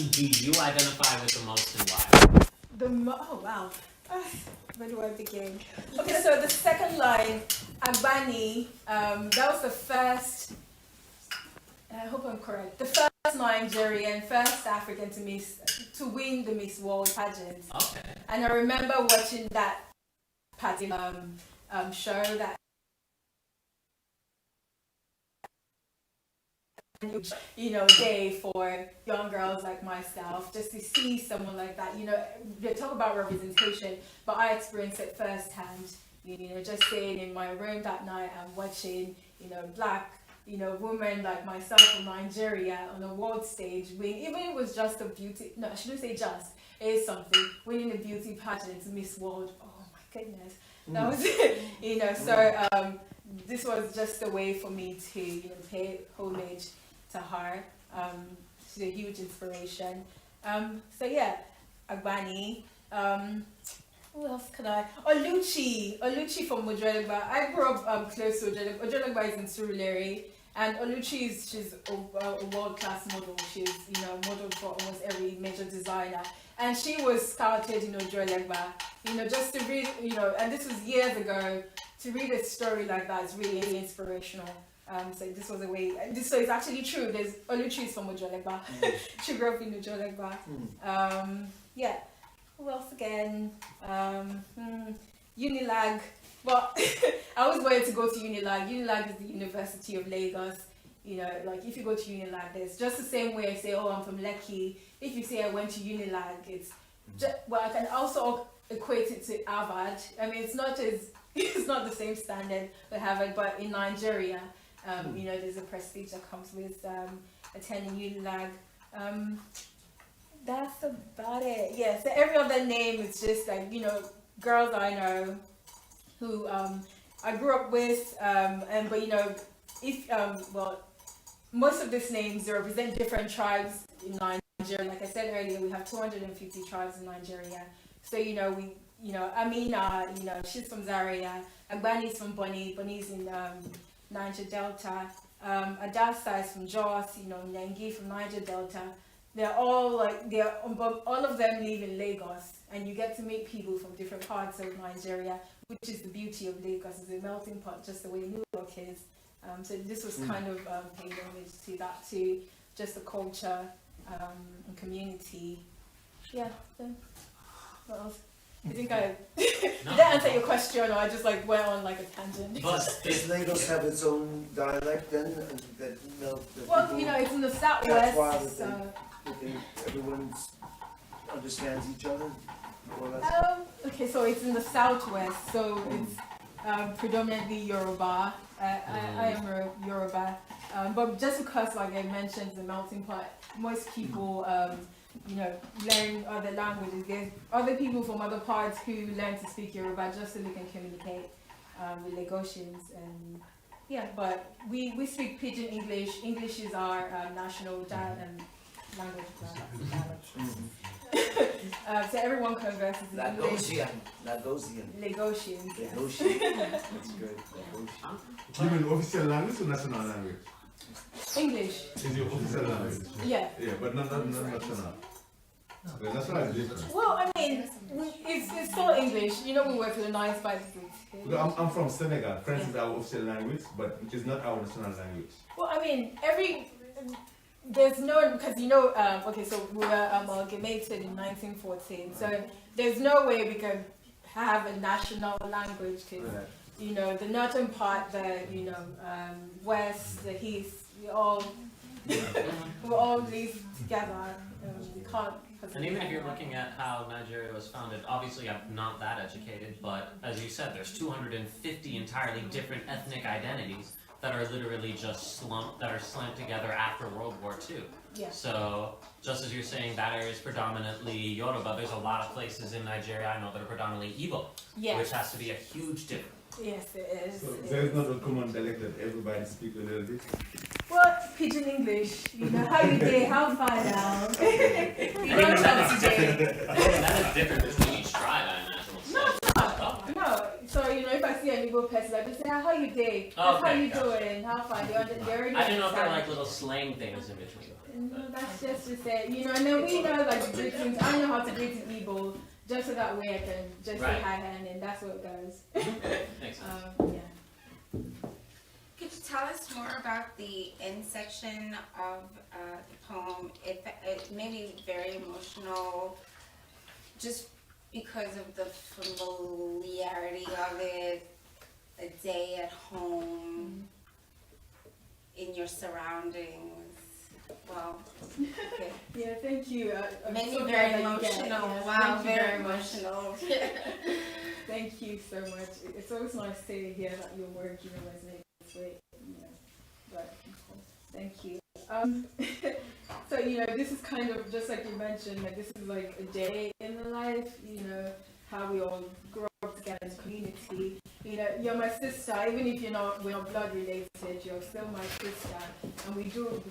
do you identify with the most and why? Oh wow. Where do I begin? Okay, so the second line, Agbani, that was the first, I hope I'm correct, the first Nigerian, first African to win the Miss World pageant. Okay. And I remember watching that pageant show that day for young girls like myself, just to see someone like that. They talk about representation, but I experienced it firsthand. Just staying in my room that night and watching, black, women like myself from Nigeria on a world stage win. Even if it was just a beauty, no, I shouldn't say just, it is something, winning a beauty pageant, Miss World. Oh my goodness, that was it. So this was just a way for me to, pay homage to her. She's a huge inspiration. So yeah, Agbani. Who else could I? Oluchi from Ojuelegba. I grew up close to Ojuelegba. Ojuelegba is in Surulere, and Oluchi she's a world-class model. She's modeled for almost every major designer, and she was scouted in Ojuelegba. Just to read, and this was years ago. To read a story like that is really inspirational. So this was a way. So it's actually true. There's Oluchi is from Ojuelegba. She grew up in Ojuelegba. Yeah. Who else again? Unilag. Well, I always wanted to go to Unilag. Unilag is the University of Lagos. Like if you go to Unilag, there's just the same way I say, oh, I'm from Lekki. If you say I went to Unilag, it's just, well, I can also equate it to Harvard. I mean, it's not the same standard with Harvard, but in Nigeria, there's a prestige that comes with attending Unilag. That's about it. Yeah, so every other name is just like, girls I know who I grew up with, but most of these names, they represent different tribes in Nigeria. Like I said earlier, we have 250 tribes in Nigeria. So, Amina, she's from Zaria, Agbani's from Bonny's in Niger Delta, Adasa is from Jos, Nengi from Niger Delta. They're all all of them live in Lagos, and you get to meet people from different parts of Nigeria, which is the beauty of Lagos. It's a melting pot, just the way New York is. So this was kind of paying homage to that, to just the culture and community. Yeah. So what else? I think did that answer your question, or I just went on like a tangent? Does Lagos have its own dialect then? Well, it's in the southwest, so everyone understands each other, more or less. Okay, so it's in the southwest, so it's predominantly Yoruba. I am Yoruba, but just because, like I mentioned, it's a melting pot, most people learn other languages. There's other people from other parts who learn to speak Yoruba just so they can communicate with Lagosians. And yeah, but we speak Pidgin English. English is our national language. So everyone converses in English. Lagosian. That's good. Do you mean official language or national language? English. Is your official language? Yeah. Yeah, but not national. Well, national is different. Well, I mean, it's still English. We work with a nice British. I'm from Senegal. French is our official language, but it is not our national language. Well, I mean, there's no, because okay, so we were amalgamated in 1914, so there's no way we can have a national language, because the northern part, the west, the east, we all live together. We can't. And even if you're looking at how Nigeria was founded, obviously I'm not that educated, but as you said, there's 250 entirely different ethnic identities that are literally just slammed together after World War II. Yeah. So, just as you're saying that area is predominantly Yoruba, there's a lot of places in Nigeria I know that are predominantly Igbo, which has to be a huge difference. Yes, it is. So there is not a common dialect that everybody speaks a little bit? Well, Pidgin English, how you day, how far now? That is different between each tribe, I imagine. No. So, if I see an Igbo person, I just say, yeah, how you day? Oh, That's how okay, you gotcha. doing? How far? They already I didn't know if there were understand. like little slang things in between. No, that's just to say, you know, and then we know like the greetings. I know how to greet in Igbo, just so that way I can just Right. say hi and that's what it goes. Makes sense. Yeah. Could you tell us more about the end section of the poem? It made me very emotional, just because of the familiarity of it, a day at home, in your surroundings. Well, okay. Yeah, thank you. I'm Made me so very glad that you get it. emotional. Yeah, Wow, thank you very much. emotional. Thank you so much. It's always nice to hear that your work, you know, resonates with, you know, but thank you. So, you know, this is kind of, just like you mentioned, like this is like a day in the life, you know, how we all grow up together as a community. You know, you're my sister, even if we're not blood related, you're still my sister. And we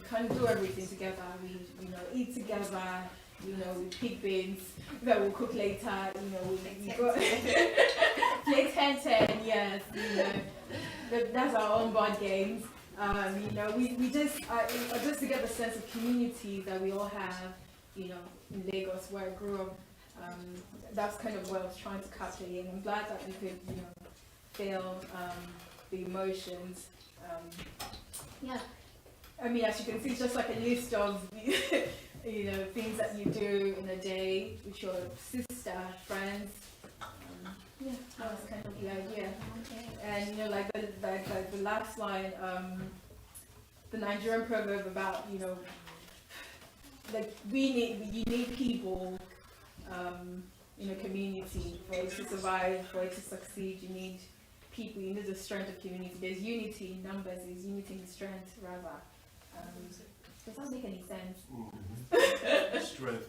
kind of do everything together. We, you know, eat together, you know, we pick beans that we'll cook later, you know, we go play 10-10, yes, you know, that's our own board games. You know, we just to get the sense of community that we all have, you know, in Lagos where I grew up. That's kind of what I was trying to capture here. And I'm glad that we could, you know, feel the emotions. Yeah, I mean, as you can see, it's just like a list of, you know, things that you do in a day with your sister, friends. Yeah, that was kind of the idea. And you know, like the last line, the Nigerian proverb about, you know, like you need people in a community for it to survive, for it to succeed. You need people. You need the strength of community. There's unity in numbers. There's unity in strength, rather. Does that make any sense? Strength.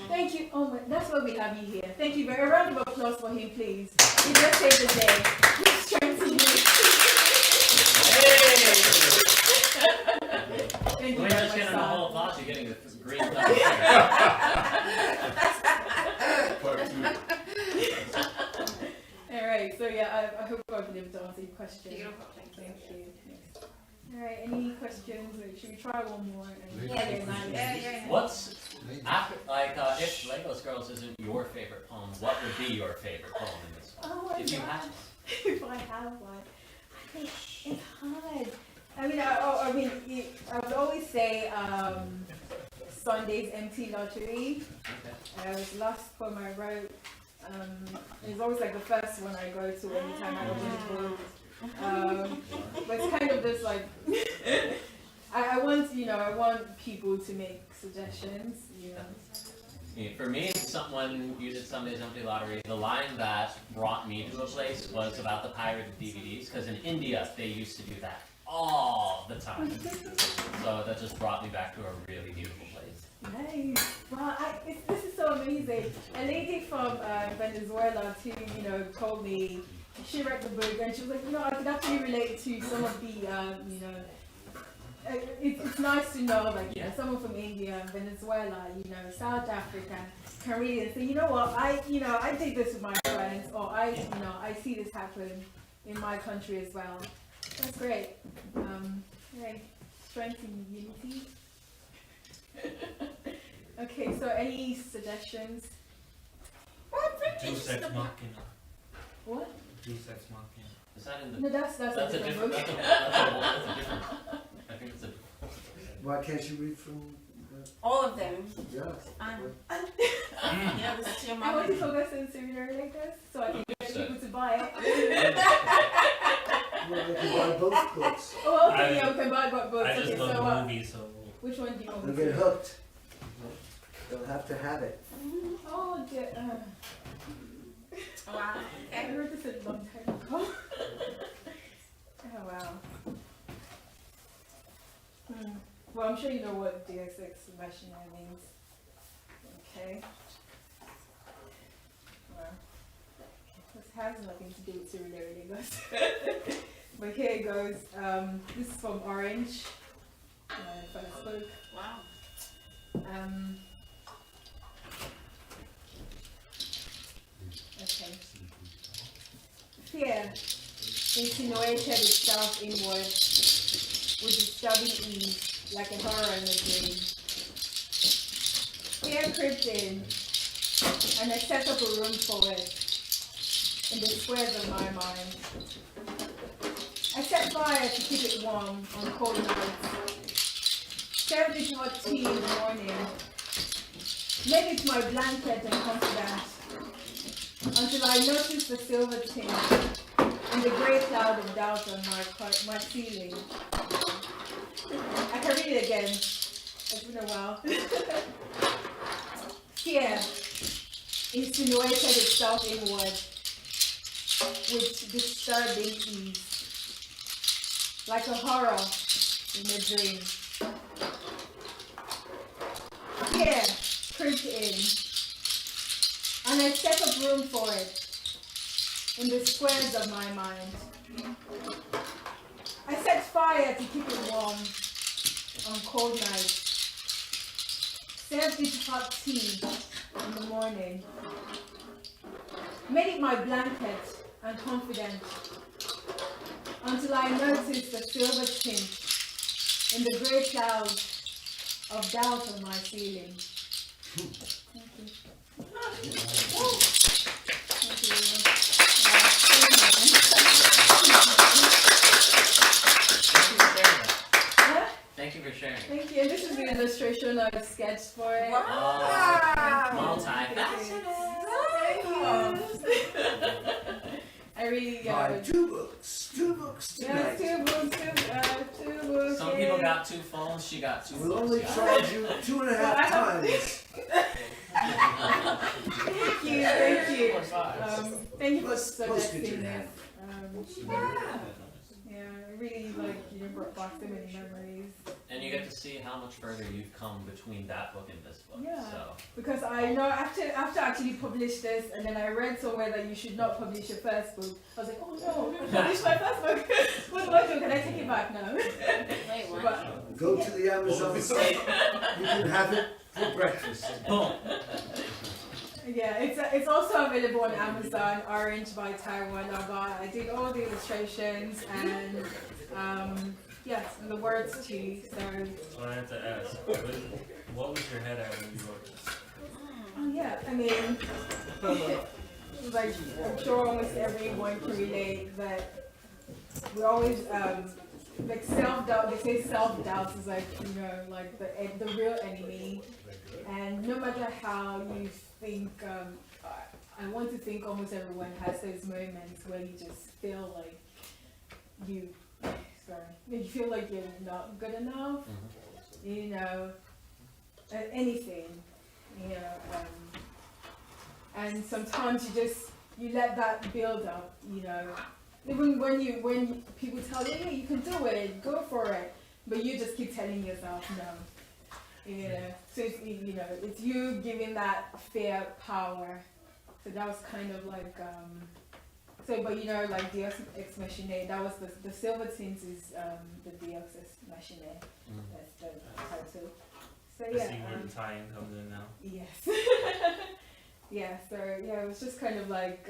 Thank you. Oh my, that's why we have you here. Thank you very. A round of applause for him, please. He just saved the day. Strength to you. Thank you We're very just much, getting the sir. whole applause. You're getting the green thumbs. Part two. All right. So yeah, I hope I've been able to answer your question. Beautiful, thank you. All right. Any questions? Wait, should we try one more? Yeah. What's after if Lagos Girls isn't your favorite poem, what would be your favorite poem in this one? Oh my If you God. had If I have one, I think it's hard. I mean, I would always say Sunday's Empty Lottery. It was the last poem I wrote. It's always like the first one I go to anytime I open the book. But it's kind of this like I want people to make suggestions. You know. Yeah, for me, someone you did Sunday's Empty Lottery. The line that brought me to a place was about the pirated DVDs, because in India they used to do that all the time. So that just brought me back to a really beautiful place. Nice. Wow, this is so amazing. A lady from Venezuela too, you know, told me she read the book and she was like, you know, I could actually relate to some of the, you know, it's nice to know, like, you know, someone from India, Venezuela, you know, South Africa can read it and say, you know what, I did this with my friends, or I see this happen in my country as well. That's great. Right. Strength in unity. Okay, so any suggestions? Deus Ex Machina. What? Deus Ex Machina. Is that in the? No, that's That's a different. book. That's a different. I think it's a. Why can't you read from? All of them. Yeah. Yeah, that's your I want to mom. focus in similar like this, so I can get people to buy it. Well, I can buy both books. Oh, okay, yeah, we can buy books. I Okay, just so love the movie, so which one do you want They'll me get to? hooked. They'll have to have it. Oh, dear. Wow. I heard this a long time ago. Oh, wow. Well, I'm sure you know what Deus Ex Machina means. Okay. Well, this has nothing to do with similarity, guys. But here it goes. This is from Orange. First book. Wow. Okay. Fear insinuated itself inward with disturbing ease, like a horror in a dream. Fear crept in, and I set up a room for it in the squares of my mind. I set fire to keep it warm on cold nights, served it hot tea in the morning, made it my blanket and confidant, until I noticed the silver tint and the grey cloud of doubt on my ceiling. I can read it again. It's been a while. Fear insinuated itself inward with disturbing ease, like a horror in a dream. Fear crept in, and I set up room for it in the squares of my mind. I set fire to keep it warm on cold nights, served it hot tea in the morning, made it my blanket and confidant, until I noticed the silver tint in the grey cloud of doubt on my ceiling. Thank you. Thank you for sharing. Thank you. And this is the illustration I've sketched for it. Multifaceted. Thank you. I really Buy two books yeah, tonight. two books. Some people got 2 phones, she got 2 We'll books. only yeah. charge you 2.5 times. Thank you. Thank you for Plus suggesting kitchen this. half. Yeah, I really brought back so many memories. And you get to see how much further you've come between that book and this book. Yeah. So Because I know after I actually published this, and then I read somewhere that you should not publish your first book. I was like, oh no, I published my first book. What do I do? Can I take it back now? Wait, what? But, Go to the Amazon site. You can have it for breakfast. boom. yeah, it's also available on Amazon. Orange by Taiwan Aga. I did all the illustrations and yes, and the words too. So I had to ask, what was your head at when you wrote this? yeah, I mean, like I'm sure almost everyone can relate that we always like self-doubt. They say self-doubt is like like the real enemy, and no matter how you think, I want to think almost everyone has those moments where you just feel like you feel like you're not good enough, anything, and sometimes you let that build up, even when people tell you, hey, you can do it, go for it, but you just keep telling yourself no, so it's, it's you giving that fear power. So that was kind of like, but like Deus Ex Machina, that was the silver tint is the Deus Ex Machina. That's the title. So I yeah. see where the tie-in comes in now. Yes. Yeah. So yeah, it was just kind of like.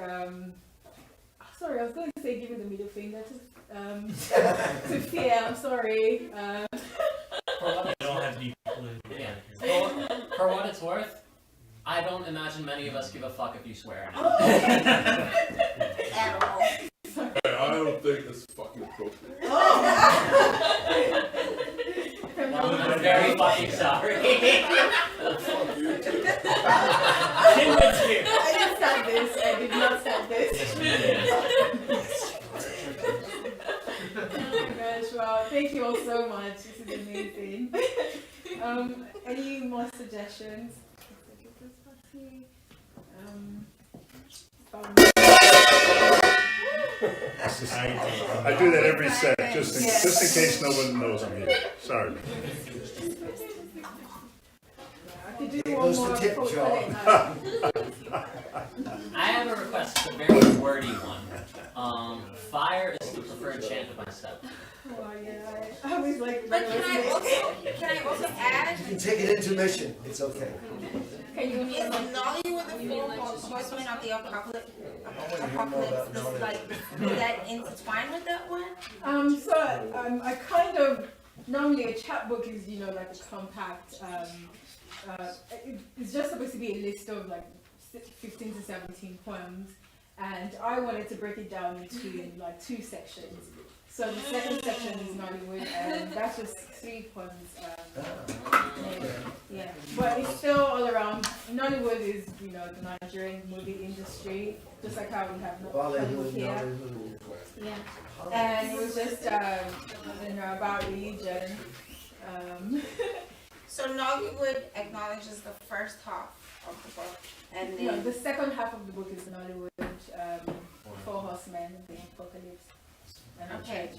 Sorry, I was going to say giving the middle finger to fear. I'm sorry. You don't have to be political. Yeah. For what it's worth, I don't imagine many of us give a fuck if you swear. At all. I don't think it's fucking appropriate. I'm very fucking sorry. Fuck you. Kim was here. I didn't start this. I did not start this. Oh my gosh! Wow! Thank you all so much. This is amazing. Any more suggestions? I do that every set, just in case no one knows I'm here. Sorry. I could do There one goes more the tip before we jar. call it night. I have a request, it's a very wordy one. Fire is the preferred chant of my step. Oh yeah, I was like. But can I also add? You can take an intermission, it's okay. Can you? Is Nollywood the full horseman of the apocalypse? This, like, is that intertwined with that one? So I kind of normally a chapbook is like a compact. It's just supposed to be a list of like 15 to 17 poems, and I wanted to break it down into like 2 sections. So the second section is Nollywood, and that's just 3 poems. Yeah, but it's still all around. Nollywood is the Nigerian movie industry, just like how we have Nollywood here. Yeah, and it was just about religion. So Nollywood acknowledges the first half of the book, and then No, the second half of the book is Nollywood, 4 Horsemen of the Apocalypse. And okay,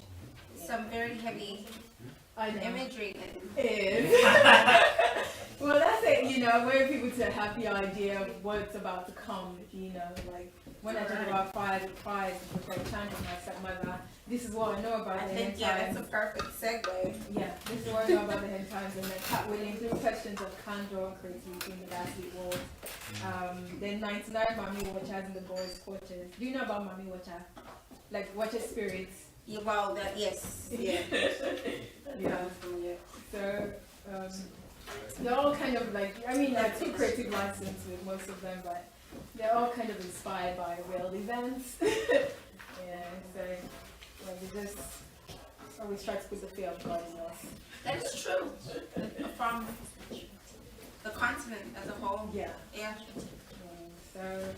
some very heavy I know. imagery. Is. Well, that's it, I want people to have the idea of what's about to come, like when I talk about fire, the prophetic chant of my stepmother, this is what I know about I the think end yeah, times. that's a perfect segue. Yeah, this is what I know about the end times, and then will include questions of candor and creativity in the gaslit world. Then 99 Mami Watchers in the boys' quarters. Do you know about Mami Watcher? Like Watcher spirits. Yeah, well, that yes, yeah. Yeah. So they're all kind of like, I took creative license with most of them, but they're all kind of inspired by real events. Yeah, so we just always try to put the fear of God in us. That is true. From the continent as a whole. Yeah. Yeah. So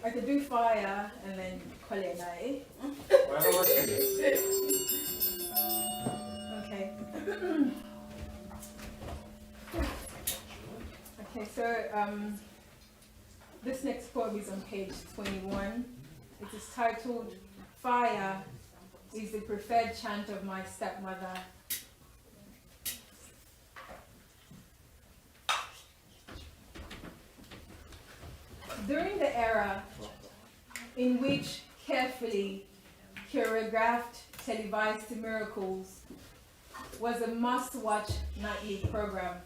I could do fire and then call it night. Whatever works for you. Okay. Okay, so this next poem is on page 21. It is titled Fire is the Preferred Chant of My Stepmother. During the era in which carefully choreographed televised miracles was a must-watch nightly program,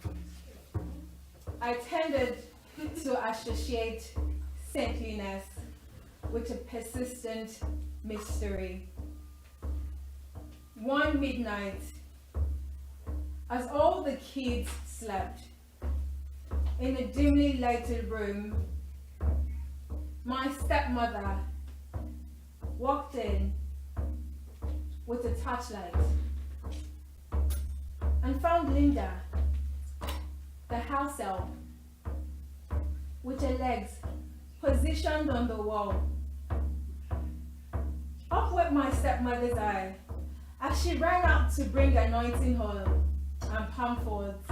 I tended to associate saintliness with a persistent mystery. One midnight, as all the kids slept, in a dimly lighted room, my stepmother walked in with a torchlight and found Linda, the house elf, with her legs positioned on the wall. Up went my stepmother's eye as she ran out to bring anointing oil and palm fords.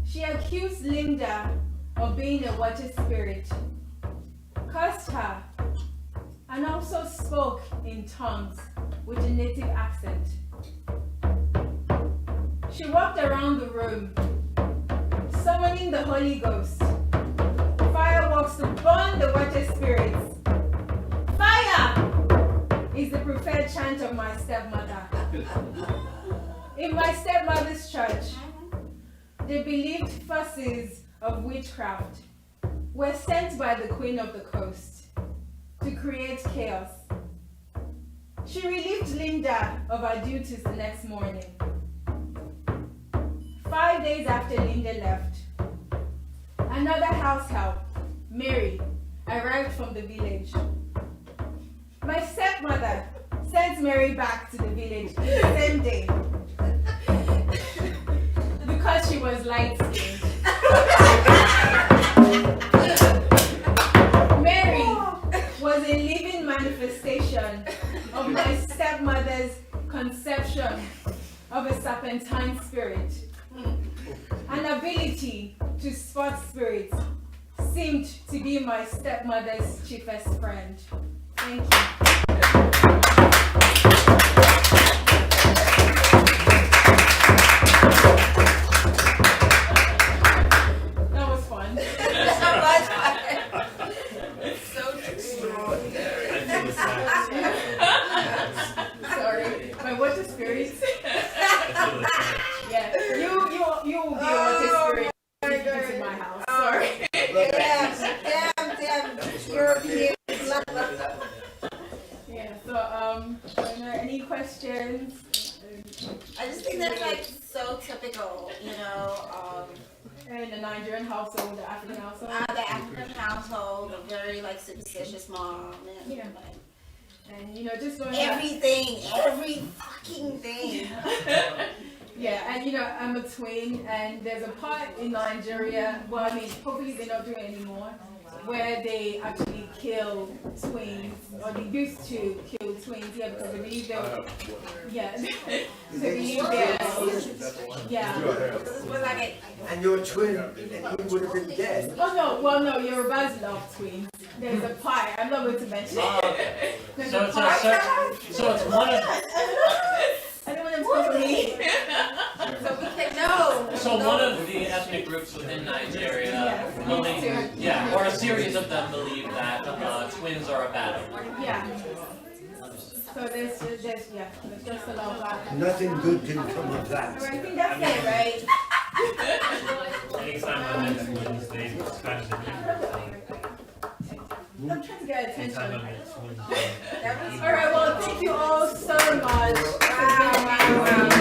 She accused Linda of being a water spirit, cursed her, and also spoke in tongues with a native accent. She walked around the room, summoning the Holy Ghost. Fireworks to burn the water spirits. Fire is the preferred chant of my stepmother. In my stepmother's church, they believed forces of witchcraft were sent by the Queen of the Coast to create chaos. She relieved Linda of her duties the next morning. 5 days after Linda left, another house help, Mary, arrived from the village. My stepmother sent Mary back to the village the same day because she was light-skinned. Mary was a living manifestation of my stepmother's conception of a serpentine spirit. An ability to spot spirits seemed to be my stepmother's chiefest friend. Thank you. That was fun. So extraordinary. I feel the sad. Sorry. My water spirit Nigerian household, the African household. The African household, a very like superstitious mom, and Yeah. like, And you know, just going every fucking thing. Yeah, and you know, I'm a twin, and there's a part in Nigeria, well, I mean, hopefully they're not doing it anymore, where they actually kill twins, or they used to kill twins, yeah, because they believe they're, yeah, they believe they're, yeah. This was like a, And your twin, he would have been dead. Oh no, well no, Yorubas love twins. There's a part, I'm not going to mention it. There's So a it's part. so it's one of I don't want them to talk to me. so we can know. So one of the ethnic groups within Nigeria Yes, believe, me too. yeah, or a series of them believe that twins are a bad omen. Yeah. So there's yeah, there's just a lot of that. Nothing good can come of that. I think that's it, right? anytime I'm in twins, they kind of I'm trying to get anytime attention. I'm in twins. Alright, well, thank you all so much. Wow, wow, wow.